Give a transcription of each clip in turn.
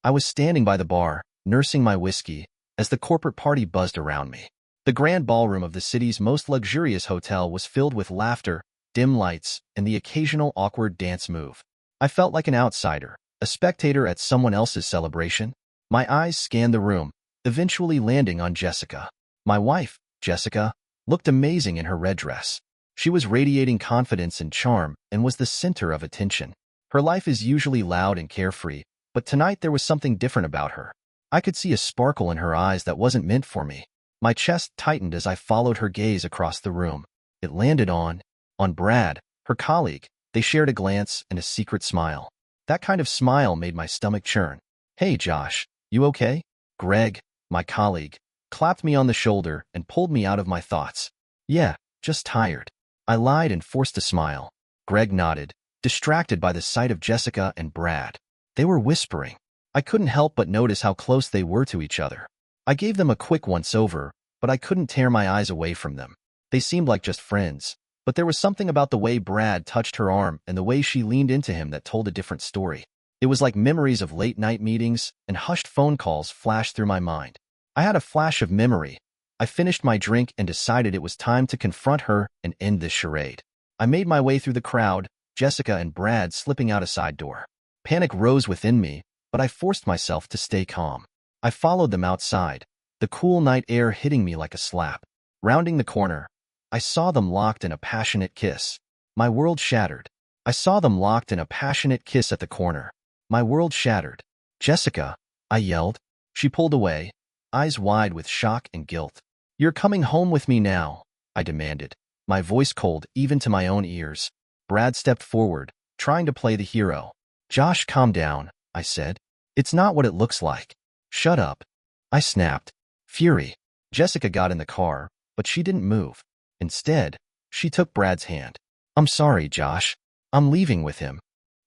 I was standing by the bar, nursing my whiskey, as the corporate party buzzed around me. The grand ballroom of the city's most luxurious hotel was filled with laughter, dim lights, and the occasional awkward dance move. I felt like an outsider, a spectator at someone else's celebration. My eyes scanned the room, eventually landing on Jessica. My wife, Jessica, looked amazing in her red dress. She was radiating confidence and charm and was the center of attention. Her life is usually loud and carefree, but tonight there was something different about her. I could see a sparkle in her eyes that wasn't meant for me. My chest tightened as I followed her gaze across the room. It landed on Brad, her colleague. They shared a glance and a secret smile. That kind of smile made my stomach churn. "Hey, Josh, you okay?" Greg, my colleague, clapped me on the shoulder and pulled me out of my thoughts. "Yeah, just tired." I lied and forced a smile. Greg nodded, distracted by the sight of Jessica and Brad. They were whispering. I couldn't help but notice how close they were to each other. I gave them a quick once-over, but I couldn't tear my eyes away from them. They seemed like just friends, but there was something about the way Brad touched her arm and the way she leaned into him that told a different story. It was like memories of late-night meetings and hushed phone calls flashed through my mind. I had a flash of memory. I finished my drink and decided it was time to confront her and end this charade. I made my way through the crowd, Jessica and Brad slipping out a side door. Panic rose within me, but I forced myself to stay calm. I followed them outside, the cool night air hitting me like a slap. Rounding the corner, I saw them locked in a passionate kiss. My world shattered. I saw them locked in a passionate kiss at the corner. My world shattered. "Jessica," I yelled. She pulled away, eyes wide with shock and guilt. "You're coming home with me now," I demanded, my voice cold even to my own ears. Brad stepped forward, trying to play the hero. "Josh, calm down," I said. "It's not what it looks like." "Shut up," I snapped. Fury. Jessica got in the car, but she didn't move. Instead, she took Brad's hand. "I'm sorry, Josh. I'm leaving with him."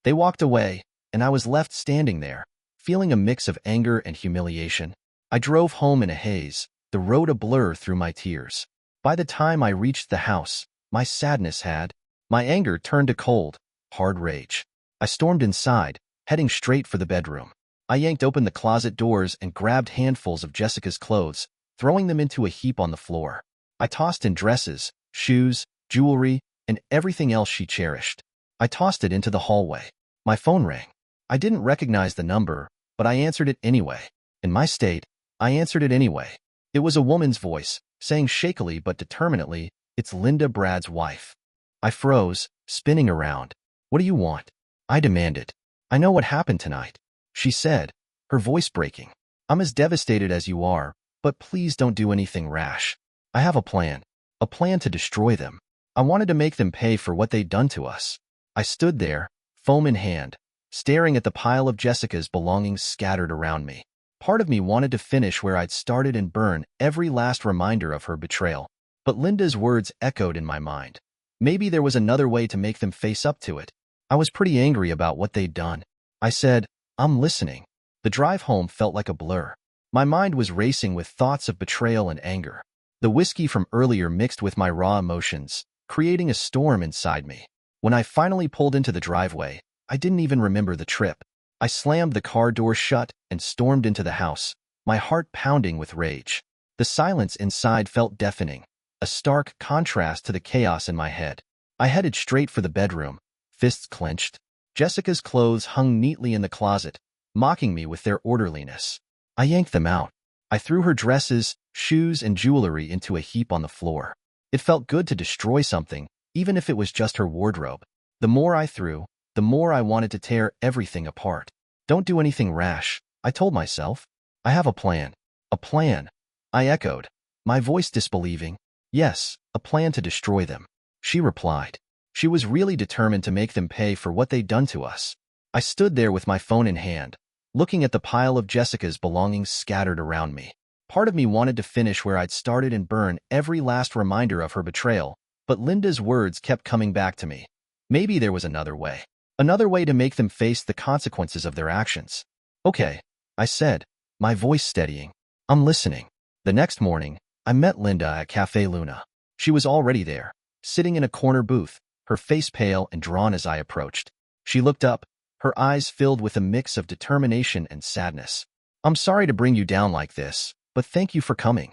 They walked away, and I was left standing there, feeling a mix of anger and humiliation. I drove home in a haze, the road a blur through my tears. By the time I reached the house, my sadness had, my anger turned to cold, hard rage. I stormed inside, heading straight for the bedroom. I yanked open the closet doors and grabbed handfuls of Jessica's clothes, throwing them into a heap on the floor. I tossed in dresses, shoes, jewelry, and everything else she cherished. I tossed it into the hallway. My phone rang. I didn't recognize the number, but I answered it anyway. In my state, I answered it anyway. It was a woman's voice, saying shakily but determinedly, "It's Linda, Brad's wife." I froze, spinning around. "What do you want?" I demanded. "I know what happened tonight," she said, her voice breaking. "I'm as devastated as you are, but please don't do anything rash. I have a plan to destroy them. I wanted to make them pay for what they'd done to us." I stood there, foam in hand, staring at the pile of Jessica's belongings scattered around me. Part of me wanted to finish where I'd started and burn every last reminder of her betrayal. But Linda's words echoed in my mind. Maybe there was another way to make them face up to it. I was pretty angry about what they'd done. I said, "I'm listening." The drive home felt like a blur. My mind was racing with thoughts of betrayal and anger. The whiskey from earlier mixed with my raw emotions, creating a storm inside me. When I finally pulled into the driveway, I didn't even remember the trip. I slammed the car door shut and stormed into the house, my heart pounding with rage. The silence inside felt deafening, a stark contrast to the chaos in my head. I headed straight for the bedroom, fists clenched. Jessica's clothes hung neatly in the closet, mocking me with their orderliness. I yanked them out. I threw her dresses, shoes, and jewelry into a heap on the floor. It felt good to destroy something, even if it was just her wardrobe. The more I threw, the more I wanted to tear everything apart. "Don't do anything rash," I told myself. "I have a plan." "A plan?" I echoed, my voice disbelieving. "Yes, a plan to destroy them," she replied. She was really determined to make them pay for what they'd done to us. I stood there with my phone in hand, looking at the pile of Jessica's belongings scattered around me. Part of me wanted to finish where I'd started and burn every last reminder of her betrayal, but Linda's words kept coming back to me. Maybe there was another way. Another way to make them face the consequences of their actions. "Okay," I said, my voice steadying. "I'm listening." The next morning, I met Linda at Café Luna. She was already there, sitting in a corner booth, her face pale and drawn as I approached. She looked up, her eyes filled with a mix of determination and sadness. "I'm sorry to bring you down like this, but thank you for coming."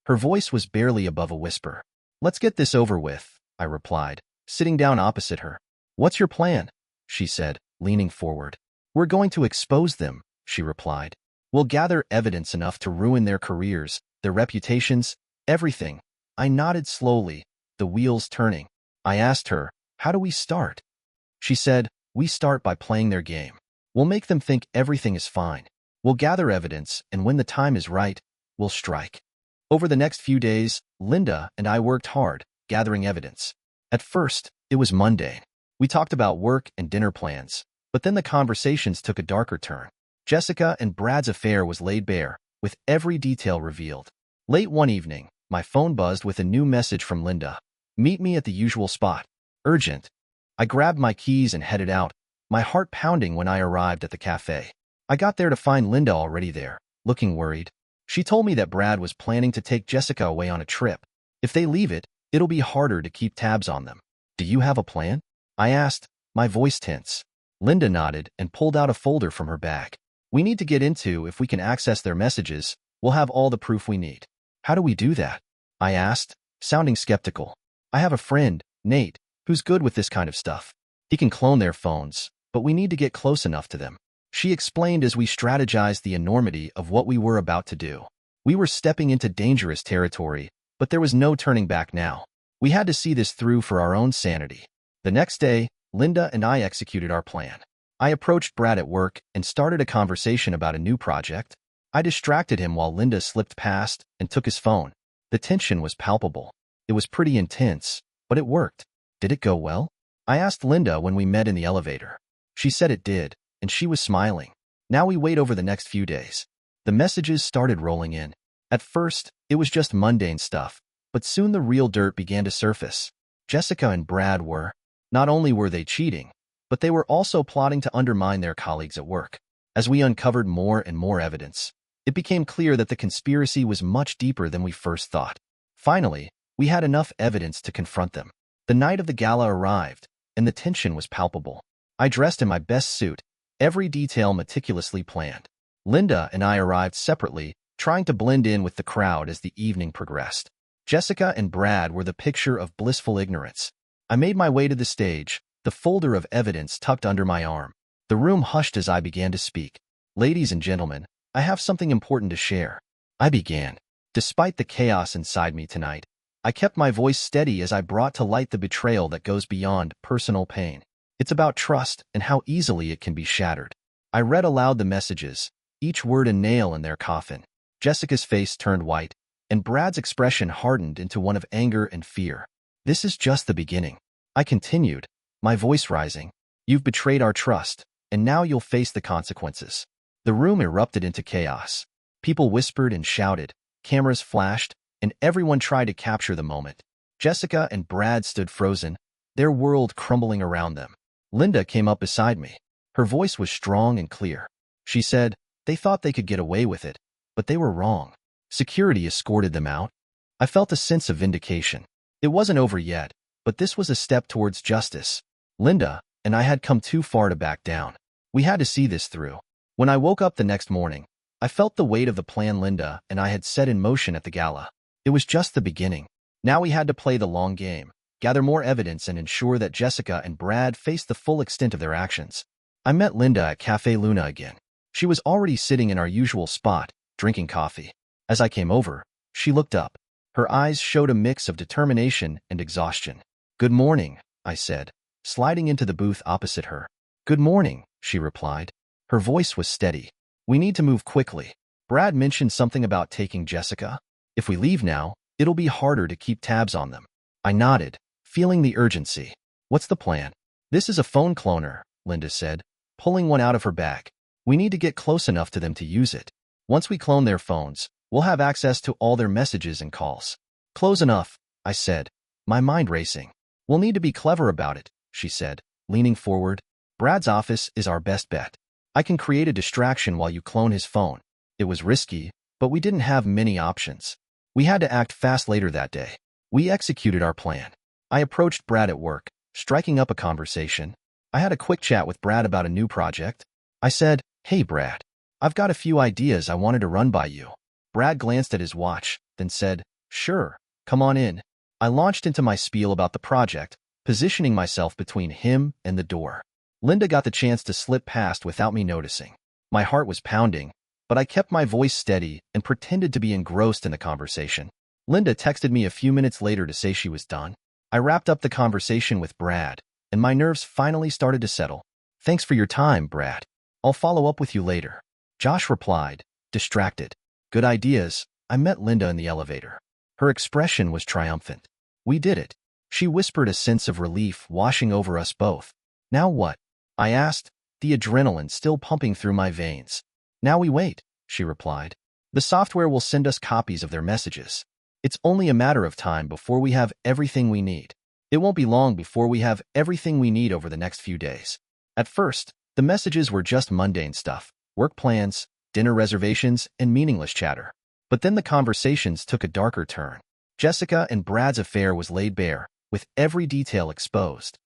Her voice was barely above a whisper. "Let's get this over with," I replied, sitting down opposite her. "What's your plan?" she said, leaning forward. "We're going to expose them," she replied. "We'll gather evidence enough to ruin their careers, their reputations, everything." I nodded slowly, the wheels turning. I asked her, "How do we start?" She said, "We start by playing their game. We'll make them think everything is fine. We'll gather evidence, and when the time is right, we'll strike." Over the next few days, Linda and I worked hard, gathering evidence. At first, it was mundane. We talked about work and dinner plans, but then the conversations took a darker turn. Jessica and Brad's affair was laid bare, with every detail revealed. Late one evening, my phone buzzed with a new message from Linda. "Meet me at the usual spot. Urgent." I grabbed my keys and headed out, my heart pounding when I arrived at the cafe. I got there to find Linda already there, looking worried. She told me that Brad was planning to take Jessica away on a trip. If they leave it, it'll be harder to keep tabs on them. "Do you have a plan?" I asked, my voice tense. Linda nodded and pulled out a folder from her bag. "We need to get into if we can access their messages. We'll have all the proof we need." "How do we do that?" I asked, sounding skeptical. "I have a friend, Nate, who's good with this kind of stuff. He can clone their phones, but we need to get close enough to them." She explained as we strategized the enormity of what we were about to do. We were stepping into dangerous territory, but there was no turning back now. We had to see this through for our own sanity. The next day, Linda and I executed our plan. I approached Brad at work and started a conversation about a new project. I distracted him while Linda slipped past and took his phone. The tension was palpable. It was pretty intense, but it worked. "Did it go well?" I asked Linda when we met in the elevator. She said it did, and she was smiling. Now we wait over the next few days. The messages started rolling in. At first, it was just mundane stuff, but soon the real dirt began to surface. Jessica and Brad not only were they cheating, but they were also plotting to undermine their colleagues at work. As we uncovered more and more evidence, it became clear that the conspiracy was much deeper than we first thought. Finally, we had enough evidence to confront them. The night of the gala arrived, and the tension was palpable. I dressed in my best suit, every detail meticulously planned. Linda and I arrived separately, trying to blend in with the crowd as the evening progressed. Jessica and Brad were the picture of blissful ignorance. I made my way to the stage, the folder of evidence tucked under my arm. The room hushed as I began to speak. "Ladies and gentlemen, I have something important to share." I began. Despite the chaos inside me tonight, I kept my voice steady as I brought to light the betrayal that goes beyond personal pain. It's about trust and how easily it can be shattered. I read aloud the messages, each word a nail in their coffin. Jessica's face turned white, and Brad's expression hardened into one of anger and fear. "This is just the beginning," I continued, my voice rising. "You've betrayed our trust, and now you'll face the consequences." The room erupted into chaos. People whispered and shouted, cameras flashed, and everyone tried to capture the moment. Jessica and Brad stood frozen, their world crumbling around them. Linda came up beside me. Her voice was strong and clear. She said, "They thought they could get away with it, but they were wrong. Security escorted them out." I felt a sense of vindication. It wasn't over yet, but this was a step towards justice. Linda and I had come too far to back down. We had to see this through. When I woke up the next morning, I felt the weight of the plan Linda and I had set in motion at the gala. It was just the beginning. Now we had to play the long game, gather more evidence, and ensure that Jessica and Brad faced the full extent of their actions. I met Linda at Cafe Luna again. She was already sitting in our usual spot, drinking coffee. As I came over, she looked up. Her eyes showed a mix of determination and exhaustion. "Good morning," I said, sliding into the booth opposite her. "Good morning," she replied. Her voice was steady. "We need to move quickly. Brad mentioned something about taking Jessica. If we leave now, it'll be harder to keep tabs on them." I nodded, feeling the urgency. "What's the plan?" "This is a phone cloner," Linda said, pulling one out of her bag. "We need to get close enough to them to use it. Once we clone their phones, we'll have access to all their messages and calls." "Close enough," I said, my mind racing. "We'll need to be clever about it," she said, leaning forward. "Brad's office is our best bet. I can create a distraction while you clone his phone." It was risky, but we didn't have many options. We had to act fast later that day. We executed our plan. I approached Brad at work, striking up a conversation. I had a quick chat with Brad about a new project. I said, "Hey Brad, I've got a few ideas I wanted to run by you." Brad glanced at his watch, then said, "Sure, come on in." I launched into my spiel about the project, positioning myself between him and the door. Linda got the chance to slip past without me noticing. My heart was pounding, but I kept my voice steady and pretended to be engrossed in the conversation. Linda texted me a few minutes later to say she was done. I wrapped up the conversation with Brad, and my nerves finally started to settle. "Thanks for your time, Brad. I'll follow up with you later." Josh replied, distracted. "Good ideas." I met Linda in the elevator. Her expression was triumphant. "We did it." She whispered, a sense of relief washing over us both. "Now what?" I asked, the adrenaline still pumping through my veins. "Now we wait," she replied. "The software will send us copies of their messages. It's only a matter of time before we have everything we need. It won't be long before we have everything we need over the next few days." At first, the messages were just mundane stuff, work plans, dinner reservations, and meaningless chatter. But then the conversations took a darker turn. Jessica and Brad's affair was laid bare, with every detail exposed.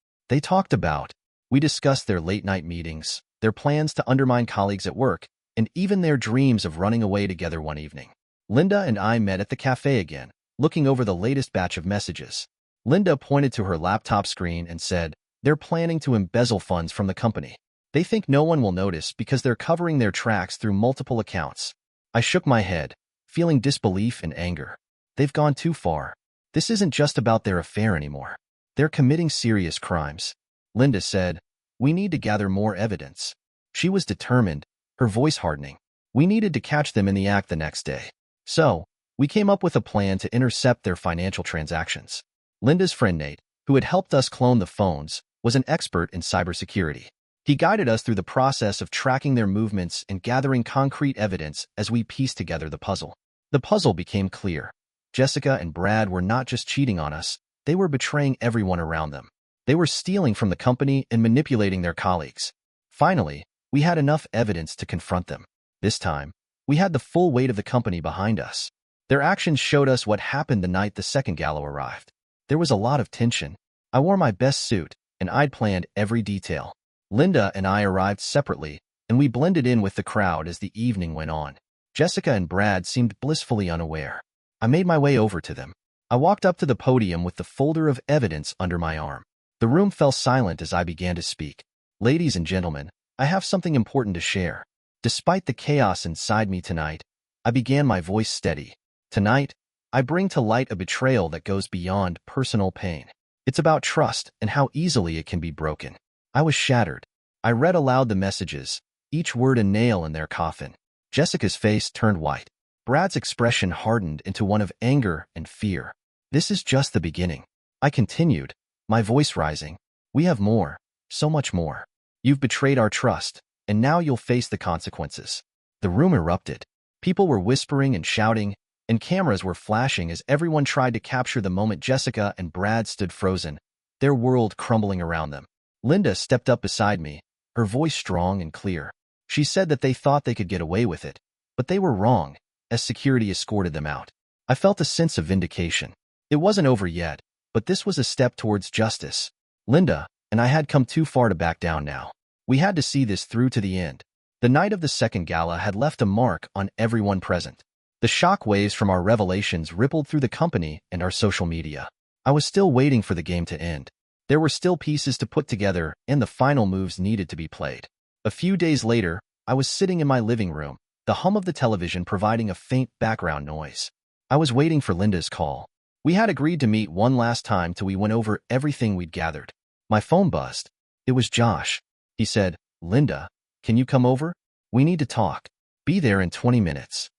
We discussed their late-night meetings, their plans to undermine colleagues at work, and even their dreams of running away together one evening. Linda and I met at the cafe again, looking over the latest batch of messages. Linda pointed to her laptop screen and said, "They're planning to embezzle funds from the company. They think no one will notice because they're covering their tracks through multiple accounts." I shook my head, feeling disbelief and anger. They've gone too far. This isn't just about their affair anymore. They're committing serious crimes. Linda said, "We need to gather more evidence." She was determined, her voice hardening. We needed to catch them in the act the next day. So, we came up with a plan to intercept their financial transactions. Linda's friend Nate, who had helped us clone the phones, was an expert in cybersecurity. He guided us through the process of tracking their movements and gathering concrete evidence as we pieced together the puzzle. The puzzle became clear. Jessica and Brad were not just cheating on us, they were betraying everyone around them. They were stealing from the company and manipulating their colleagues. Finally, we had enough evidence to confront them. This time, we had the full weight of the company behind us. Their actions showed us what happened the night the second gallo arrived. There was a lot of tension. I wore my best suit, and I'd planned every detail. Linda and I arrived separately, and we blended in with the crowd as the evening went on. Jessica and Brad seemed blissfully unaware. I made my way over to them. I walked up to the podium with the folder of evidence under my arm. The room fell silent as I began to speak. "Ladies and gentlemen, I have something important to share. Despite the chaos inside me tonight," I began, my voice steady. "Tonight, I bring to light a betrayal that goes beyond personal pain. It's about trust and how easily it can be broken." I was shattered. I read aloud the messages, each word a nail in their coffin. Jessica's face turned white. Brad's expression hardened into one of anger and fear. "This is just the beginning," I continued, my voice rising. "We have more, so much more. You've betrayed our trust, and now you'll face the consequences." The room erupted. People were whispering and shouting, and cameras were flashing as everyone tried to capture the moment Jessica and Brad stood frozen, their world crumbling around them. Linda stepped up beside me, her voice strong and clear. She said that they thought they could get away with it, but they were wrong, as security escorted them out. I felt a sense of vindication. It wasn't over yet, but this was a step towards justice. Linda and I had come too far to back down now. We had to see this through to the end. The night of the second gala had left a mark on everyone present. The shock waves from our revelations rippled through the company and our social media. I was still waiting for the game to end. There were still pieces to put together, and the final moves needed to be played. A few days later, I was sitting in my living room, the hum of the television providing a faint background noise. I was waiting for Linda's call. We had agreed to meet one last time till we went over everything we'd gathered. My phone buzzed. It was Josh. He said, "Linda, can you come over? We need to talk. Be there in 20 minutes."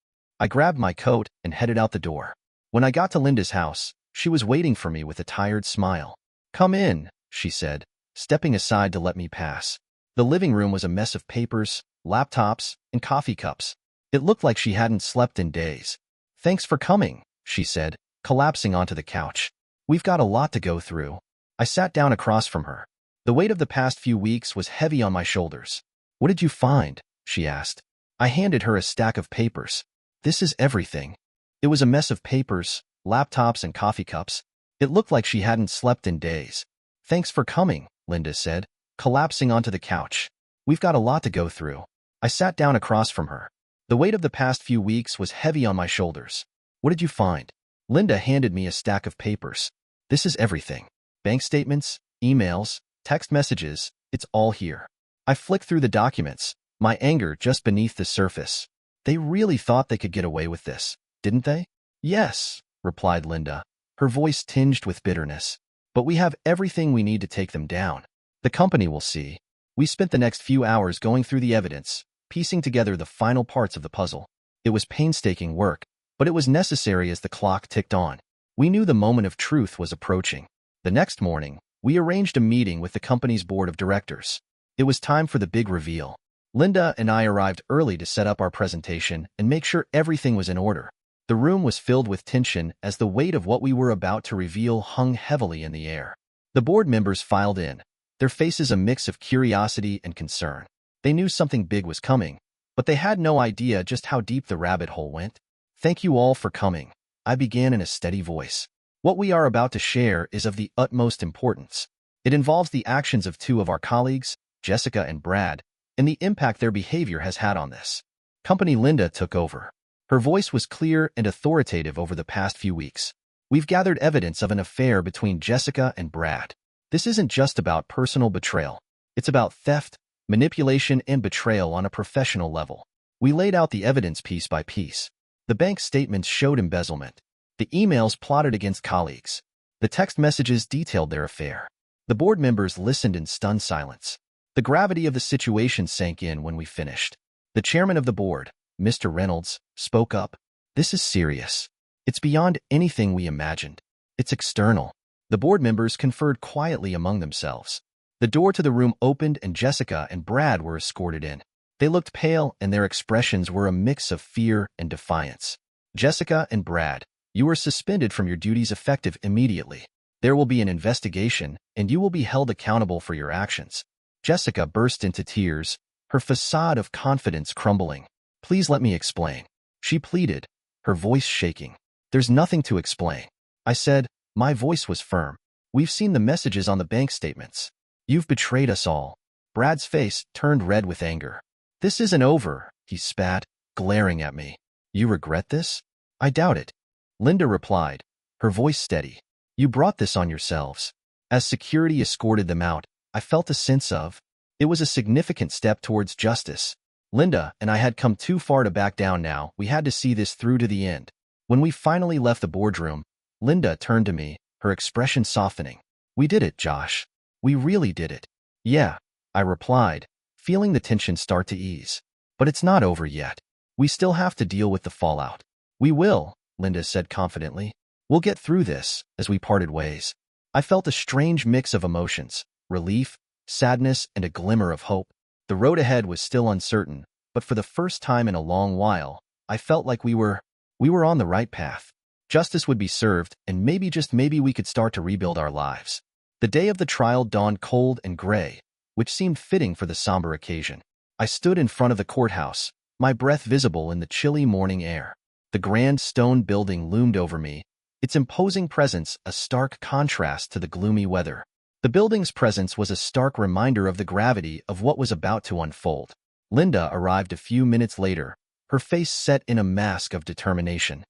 I grabbed my coat and headed out the door. When I got to Linda's house, she was waiting for me with a tired smile. "Come in," she said, stepping aside to let me pass. The living room was a mess of papers, laptops, and coffee cups. It looked like she hadn't slept in days. "Thanks for coming," she said, collapsing onto the couch. "We've got a lot to go through." I sat down across from her. The weight of the past few weeks was heavy on my shoulders. "What did you find?" she asked. I handed her a stack of papers. "This is everything." It was a mess of papers, laptops, and coffee cups. It looked like she hadn't slept in days. "Thanks for coming," Linda said, collapsing onto the couch. We've got a lot to go through. I sat down across from her. The weight of the past few weeks was heavy on my shoulders. What did you find? Linda handed me a stack of papers. This is everything. Bank statements, emails, text messages, it's all here. I flicked through the documents, my anger just beneath the surface. They really thought they could get away with this, didn't they? Yes, replied Linda, her voice tinged with bitterness. But we have everything we need to take them down. The company will see. We spent the next few hours going through the evidence, piecing together the final parts of the puzzle. It was painstaking work, but it was necessary as the clock ticked on. We knew the moment of truth was approaching. The next morning, we arranged a meeting with the company's board of directors. It was time for the big reveal. Linda and I arrived early to set up our presentation and make sure everything was in order. The room was filled with tension as the weight of what we were about to reveal hung heavily in the air. The board members filed in, their faces a mix of curiosity and concern. They knew something big was coming, but they had no idea just how deep the rabbit hole went. Thank you all for coming, I began in a steady voice. What we are about to share is of the utmost importance. It involves the actions of two of our colleagues, Jessica and Brad, and the impact their behavior has had on this. Company Linda took over. Her voice was clear and authoritative over the past few weeks. We've gathered evidence of an affair between Jessica and Brad. This isn't just about personal betrayal. It's about theft, manipulation, and betrayal on a professional level. We laid out the evidence piece by piece. The bank statements showed embezzlement. The emails plotted against colleagues. The text messages detailed their affair. The board members listened in stunned silence. The gravity of the situation sank in when we finished. The chairman of the board, Mr. Reynolds, spoke up. This is serious. It's beyond anything we imagined. It's external. The board members conferred quietly among themselves. The door to the room opened and Jessica and Brad were escorted in. They looked pale and their expressions were a mix of fear and defiance. Jessica and Brad, you are suspended from your duties effective immediately. There will be an investigation and you will be held accountable for your actions. Jessica burst into tears, her facade of confidence crumbling. Please let me explain. She pleaded, her voice shaking. There's nothing to explain. I said, my voice was firm. We've seen the messages on the bank statements. You've betrayed us all. Brad's face turned red with anger. This isn't over, he spat, glaring at me. You regret this? I doubt it. Linda replied, her voice steady. You brought this on yourselves. As security escorted them out, I felt a sense of, it was a significant step towards justice. Linda and I had come too far to back down now. We had to see this through to the end. When we finally left the boardroom, Linda turned to me, her expression softening. We did it, Josh. We really did it. Yeah, I replied, feeling the tension start to ease. But it's not over yet. We still have to deal with the fallout. We will, Linda said confidently. We'll get through this, as we parted ways. I felt a strange mix of emotions, relief, sadness, and a glimmer of hope. The road ahead was still uncertain, but for the first time in a long while, I felt like we were on the right path. Justice would be served, and maybe just maybe we could start to rebuild our lives. The day of the trial dawned cold and gray, which seemed fitting for the somber occasion. I stood in front of the courthouse, my breath visible in the chilly morning air. The grand stone building loomed over me, its imposing presence a stark contrast to the gloomy weather. The building's presence was a stark reminder of the gravity of what was about to unfold. Linda arrived a few minutes later, her face set in a mask of determination.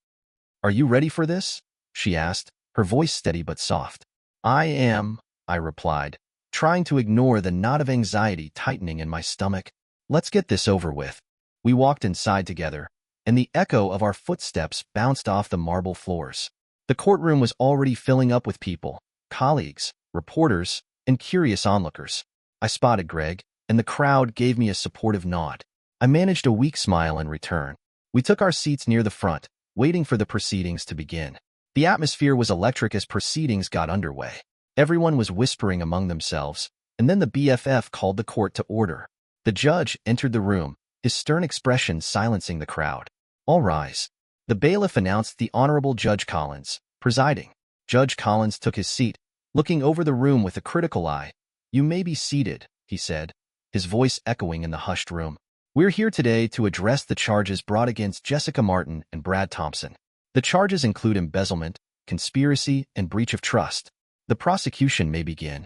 Are you ready for this? She asked, her voice steady but soft. I am, I replied, trying to ignore the knot of anxiety tightening in my stomach. Let's get this over with. We walked inside together, and the echo of our footsteps bounced off the marble floors. The courtroom was already filling up with people, colleagues, reporters, and curious onlookers. I spotted Greg, and the crowd gave me a supportive nod. I managed a weak smile in return. We took our seats near the front, waiting for the proceedings to begin. The atmosphere was electric as proceedings got underway. Everyone was whispering among themselves, and then the BFF called the court to order. The judge entered the room, his stern expression silencing the crowd. All rise. The bailiff announced the Honorable Judge Collins, presiding. Judge Collins took his seat, looking over the room with a critical eye. You may be seated, he said, his voice echoing in the hushed room. We're here today to address the charges brought against Jessica Martin and Brad Thompson. The charges include embezzlement, conspiracy, and breach of trust. The prosecution may begin.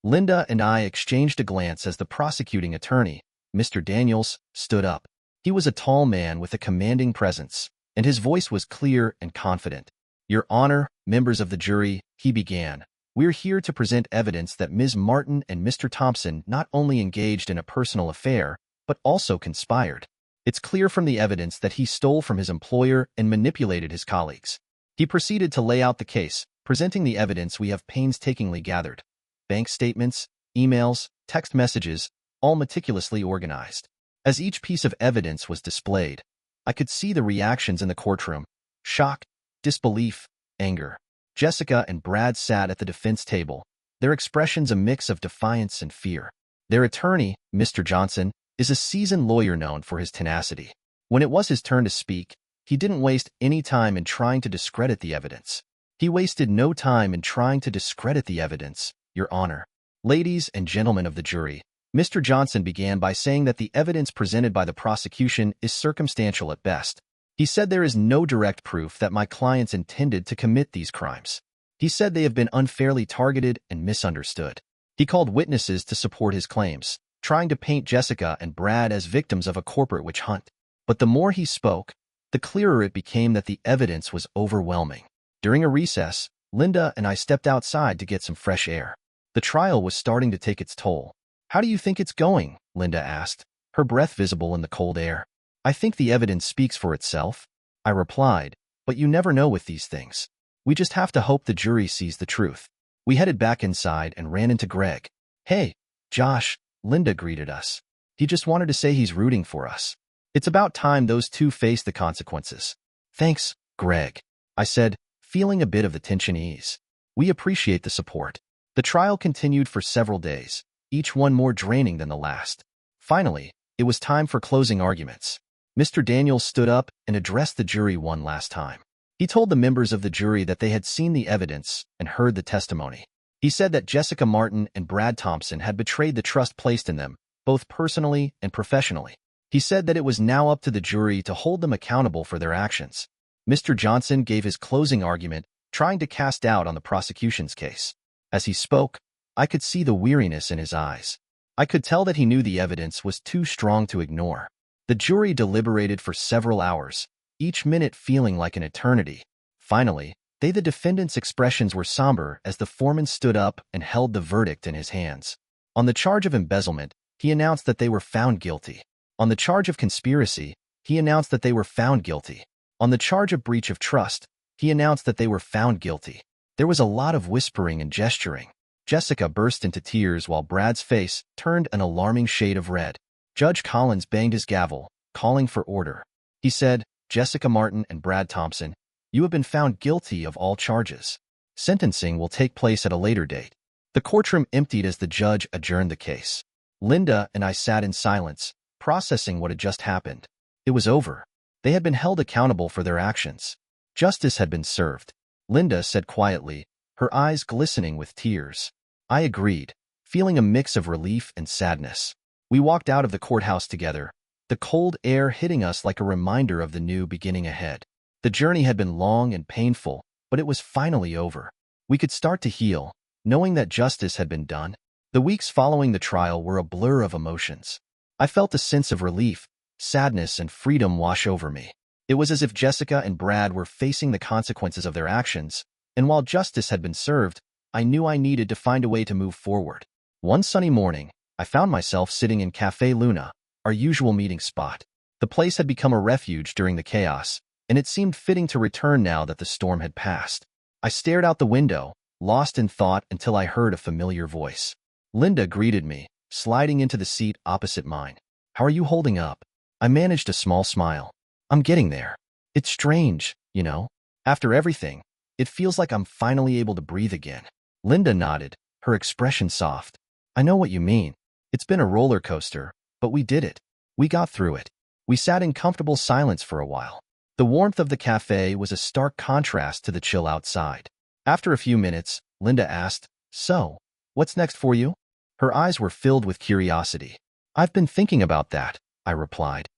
Linda and I exchanged a glance as the prosecuting attorney, Mr. Daniels, stood up. He was a tall man with a commanding presence, and his voice was clear and confident. "Your Honor, members of the jury," he began, "we're here to present evidence that Ms. Martin and Mr. Thompson not only engaged in a personal affair, but also conspired. It's clear from the evidence that he stole from his employer and manipulated his colleagues." He proceeded to lay out the case, presenting the evidence we have painstakingly gathered. Bank statements, emails, text messages, all meticulously organized. As each piece of evidence was displayed, I could see the reactions in the courtroom: shock, disbelief, anger. Jessica and Brad sat at the defense table, their expressions a mix of defiance and fear. Their attorney, Mr. Johnson, is a seasoned lawyer known for his tenacity. When it was his turn to speak, he didn't waste any time in trying to discredit the evidence. He wasted no time in trying to discredit the evidence, Your Honor. "Ladies and gentlemen of the jury," Mr. Johnson began by saying that the evidence presented by the prosecution is circumstantial at best. He said there is no direct proof that my clients intended to commit these crimes. He said they have been unfairly targeted and misunderstood. He called witnesses to support his claims, trying to paint Jessica and Brad as victims of a corporate witch hunt. But the more he spoke, the clearer it became that the evidence was overwhelming. During a recess, Linda and I stepped outside to get some fresh air. The trial was starting to take its toll. "How do you think it's going?" Linda asked, her breath visible in the cold air. "I think the evidence speaks for itself," I replied, "but you never know with these things. We just have to hope the jury sees the truth." We headed back inside and ran into Greg. "Hey, Josh," Linda greeted us. "He just wanted to say he's rooting for us. It's about time those two face the consequences." "Thanks, Greg," I said, feeling a bit of the tension ease. "We appreciate the support." The trial continued for several days, each one more draining than the last. Finally, it was time for closing arguments. Mr. Daniels stood up and addressed the jury one last time. He told the members of the jury that they had seen the evidence and heard the testimony. He said that Jessica Martin and Brad Thompson had betrayed the trust placed in them, both personally and professionally. He said that it was now up to the jury to hold them accountable for their actions. Mr. Johnson gave his closing argument, trying to cast doubt on the prosecution's case. As he spoke, I could see the weariness in his eyes. I could tell that he knew the evidence was too strong to ignore. The jury deliberated for several hours, each minute feeling like an eternity. Finally, the defendant's expressions were somber as the foreman stood up and held the verdict in his hands. On the charge of embezzlement, he announced that they were found guilty. On the charge of conspiracy, he announced that they were found guilty. On the charge of breach of trust, he announced that they were found guilty. There was a lot of whispering and gesturing. Jessica burst into tears while Brad's face turned an alarming shade of red. Judge Collins banged his gavel, calling for order. He said, "Jessica Martin and Brad Thompson, you have been found guilty of all charges. Sentencing will take place at a later date." The courtroom emptied as the judge adjourned the case. Linda and I sat in silence, processing what had just happened. It was over. They had been held accountable for their actions. Justice had been served. Linda said quietly, her eyes glistening with tears. I agreed, feeling a mix of relief and sadness. We walked out of the courthouse together, the cold air hitting us like a reminder of the new beginning ahead. The journey had been long and painful, but it was finally over. We could start to heal, knowing that justice had been done. The weeks following the trial were a blur of emotions. I felt a sense of relief, sadness, and freedom wash over me. It was as if Jessica and Brad were facing the consequences of their actions, and while justice had been served, I knew I needed to find a way to move forward. One sunny morning, I found myself sitting in Café Luna, our usual meeting spot. The place had become a refuge during the chaos, and it seemed fitting to return now that the storm had passed. I stared out the window, lost in thought until I heard a familiar voice. Linda greeted me, sliding into the seat opposite mine. "How are you holding up?" I managed a small smile. "I'm getting there. It's strange, you know. After everything, it feels like I'm finally able to breathe again." Linda nodded, her expression soft. "I know what you mean. It's been a roller coaster, but we did it. We got through it." We sat in comfortable silence for a while. The warmth of the cafe was a stark contrast to the chill outside. After a few minutes, Linda asked, "So, what's next for you?" Her eyes were filled with curiosity. "I've been thinking about that," I replied.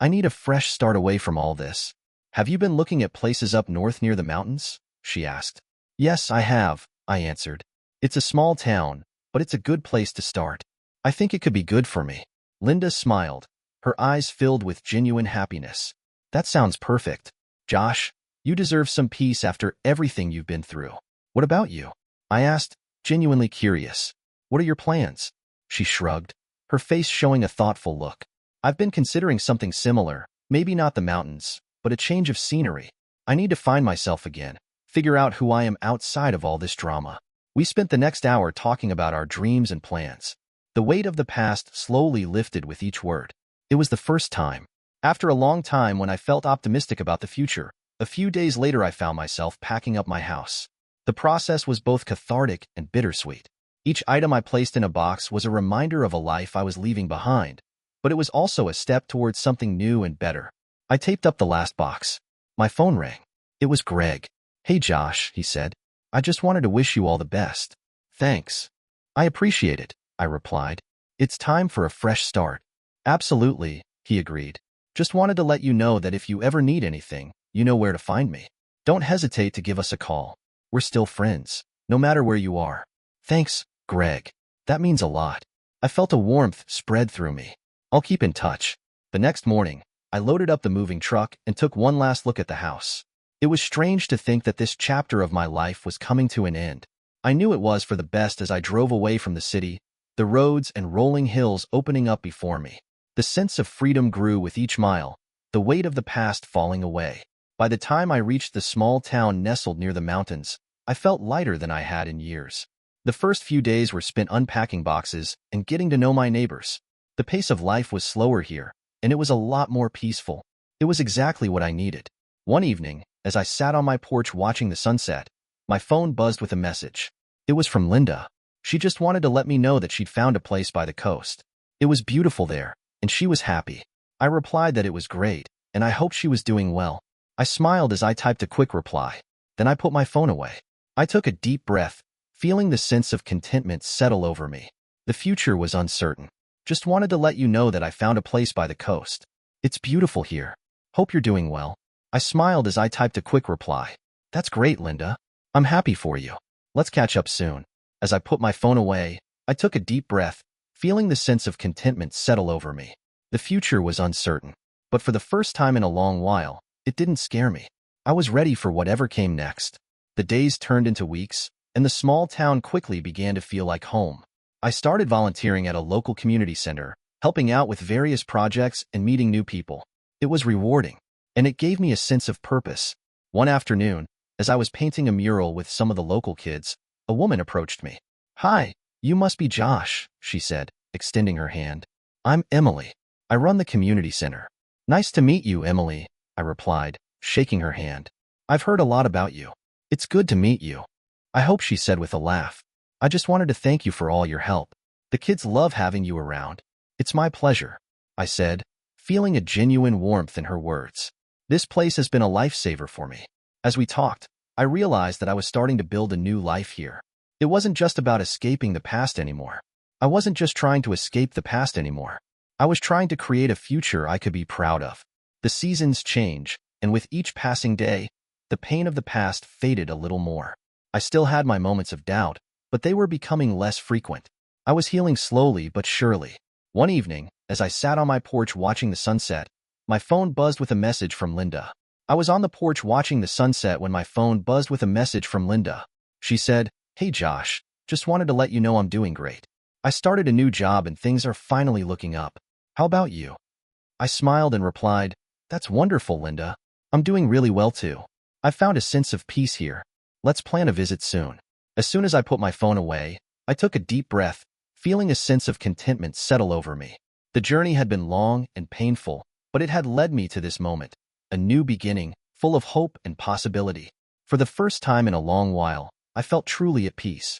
"I need a fresh start away from all this." "Have you been looking at places up north near the mountains?" she asked. "Yes, I have," I answered. "It's a small town, but it's a good place to start. I think it could be good for me. Linda smiled, her eyes filled with genuine happiness. That sounds perfect. Josh, you deserve some peace after everything you've been through. What about you? I asked, genuinely curious. What are your plans? She shrugged, her face showing a thoughtful look. I've been considering something similar, maybe not the mountains, but a change of scenery. I need to find myself again, figure out who I am outside of all this drama. We spent the next hour talking about our dreams and plans. The weight of the past slowly lifted with each word. It was the first time, after a long time when I felt optimistic about the future. A few days later I found myself packing up my house. The process was both cathartic and bittersweet. Each item I placed in a box was a reminder of a life I was leaving behind, but it was also a step towards something new and better. I taped up the last box. My phone rang. It was Greg. Hey Josh, he said. I just wanted to wish you all the best. Thanks. I appreciate it, I replied. It's time for a fresh start. Absolutely, he agreed. Just wanted to let you know that if you ever need anything, you know where to find me. Don't hesitate to give us a call. We're still friends, no matter where you are. Thanks, Greg. That means a lot. I felt a warmth spread through me. I'll keep in touch. The next morning, I loaded up the moving truck and took one last look at the house. It was strange to think that this chapter of my life was coming to an end. I knew it was for the best as I drove away from the city, the roads and rolling hills opening up before me. The sense of freedom grew with each mile, the weight of the past falling away. By the time I reached the small town nestled near the mountains, I felt lighter than I had in years. The first few days were spent unpacking boxes and getting to know my neighbors. The pace of life was slower here, and it was a lot more peaceful. It was exactly what I needed. One evening, as I sat on my porch watching the sunset, my phone buzzed with a message. It was from Linda. She just wanted to let me know that she'd found a place by the coast. It was beautiful there, and she was happy. I replied that it was great, and I hoped she was doing well. I smiled as I typed a quick reply. Then I put my phone away. I took a deep breath, feeling the sense of contentment settle over me. The future was uncertain. Just wanted to let you know that I found a place by the coast. It's beautiful here. Hope you're doing well. I smiled as I typed a quick reply. That's great, Linda. I'm happy for you. Let's catch up soon. As I put my phone away, I took a deep breath, feeling the sense of contentment settle over me. The future was uncertain, but for the first time in a long while, it didn't scare me. I was ready for whatever came next. The days turned into weeks, and the small town quickly began to feel like home. I started volunteering at a local community center, helping out with various projects and meeting new people. It was rewarding, and it gave me a sense of purpose. One afternoon, as I was painting a mural with some of the local kids, a woman approached me. Hi, you must be Josh, she said, extending her hand. I'm Emily. I run the community center. Nice to meet you, Emily, I replied, shaking her hand. I've heard a lot about you. It's good to meet you. I hope, she said with a laugh. I just wanted to thank you for all your help. The kids love having you around. It's my pleasure, I said, feeling a genuine warmth in her words. This place has been a lifesaver for me. As we talked, I realized that I was starting to build a new life here. It wasn't just about escaping the past anymore. I wasn't just trying to escape the past anymore. I was trying to create a future I could be proud of. The seasons change, and with each passing day, the pain of the past faded a little more. I still had my moments of doubt, but they were becoming less frequent. I was healing slowly but surely. One evening, as I sat on my porch watching the sunset, my phone buzzed with a message from Linda. I was on the porch watching the sunset when my phone buzzed with a message from Linda. She said, Hey Josh, just wanted to let you know I'm doing great. I started a new job and things are finally looking up. How about you? I smiled and replied, That's wonderful, Linda. I'm doing really well too. I've found a sense of peace here. Let's plan a visit soon. As soon as I put my phone away, I took a deep breath, feeling a sense of contentment settle over me. The journey had been long and painful, but it had led me to this moment, a new beginning, full of hope and possibility. For the first time in a long while, I felt truly at peace.